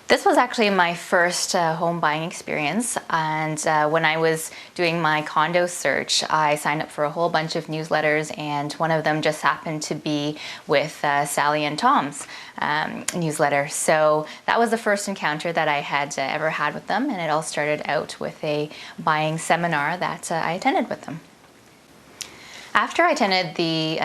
This was actually my first home buying experience, and when I was doing my condo search, I signed up for a whole bunch of newsletters, and one of them just happened to be with Sally and Tom's newsletter. So that was the first encounter that I had ever had with them, and it all started out with a buying seminar that I attended with them. After I attended the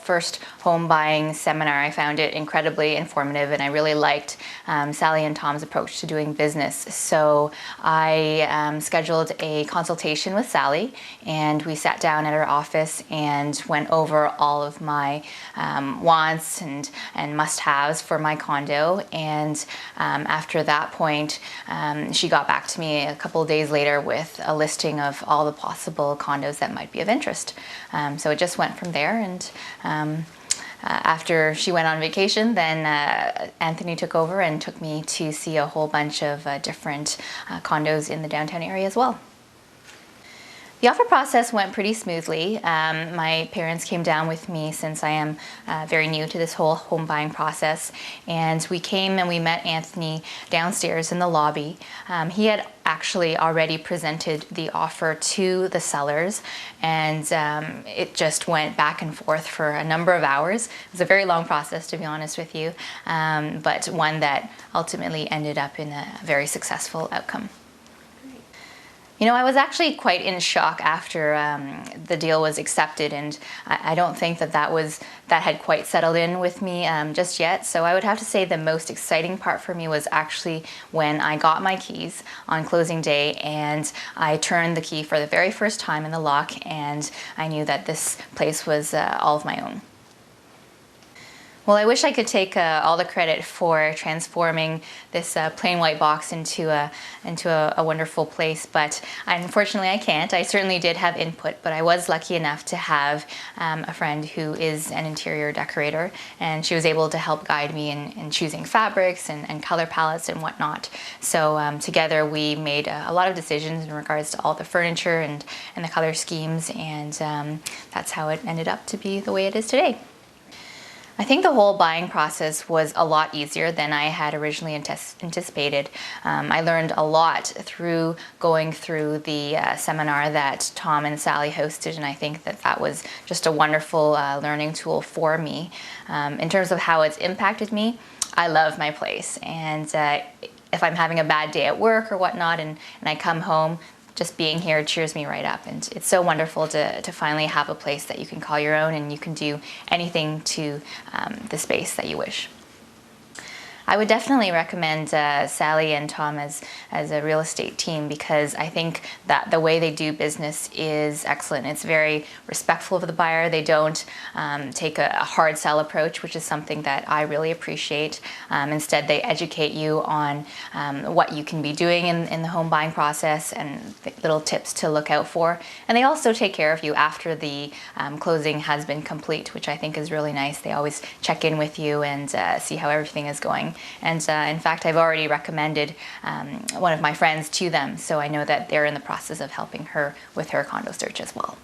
first home buying seminar, I found it incredibly informative, and I really liked Sally and Tom's approach to doing business. So I scheduled a consultation with Sally, and we sat down at her office and went over all of my wants and must-haves for my condo. And after that point, she got back to me a couple of days later with a listing of all the possible condos that might be of interest. So it just went from there, and after she went on vacation, then Anthony took over and took me to see a whole bunch of different condos in the downtown area as well. The offer process went pretty smoothly. My parents came down with me since I am very new to this whole home buying process, and we came and we met Anthony downstairs in the lobby. He had actually already presented the offer to the sellers, and it just went back and forth for a number of hours. It was a very long process, to be honest with you, but one that ultimately ended up in a very successful outcome. You know, I was actually quite in shock after the deal was accepted, and I don't think that had quite settled in with me just yet. So I would have to say the most exciting part for me was actually when I got my keys on closing day, and I turned the key for the very first time in the lock, and I knew that this place was all of my own. Well, I wish I could take all the credit for transforming this plain white box into a wonderful place, but unfortunately I can't. I certainly did have input, but I was lucky enough to have a friend who is an interior decorator, and she was able to help guide me in choosing fabrics and color palettes and whatnot. So together we made a lot of decisions in regards to all the furniture and the color schemes, and that's how it ended up to be the way it is today. I think the whole buying process was a lot easier than I had originally anticipated. I learned a lot through going through the seminar that Tom and Sally hosted, and I think that was just a wonderful learning tool for me. In terms of how it's impacted me, I love my place, and if I'm having a bad day at work or whatnot and I come home, just being here cheers me right up, and it's so wonderful to finally have a place that you can call your own, and you can do anything to the space that you wish. I would definitely recommend Sally and Tom as a real estate team, because I think that the way they do business is excellent. It's very respectful of the buyer. They don't take a hard sell approach, which is something that I really appreciate. Instead, they educate you on what you can be doing in the home buying process and little tips to look out for. And they also take care of you after the closing has been complete, which I think is really nice. They always check in with you and see how everything is going. And in fact, I've already recommended one of my friends to them, so I know that they're in the process of helping her with her condo search as well.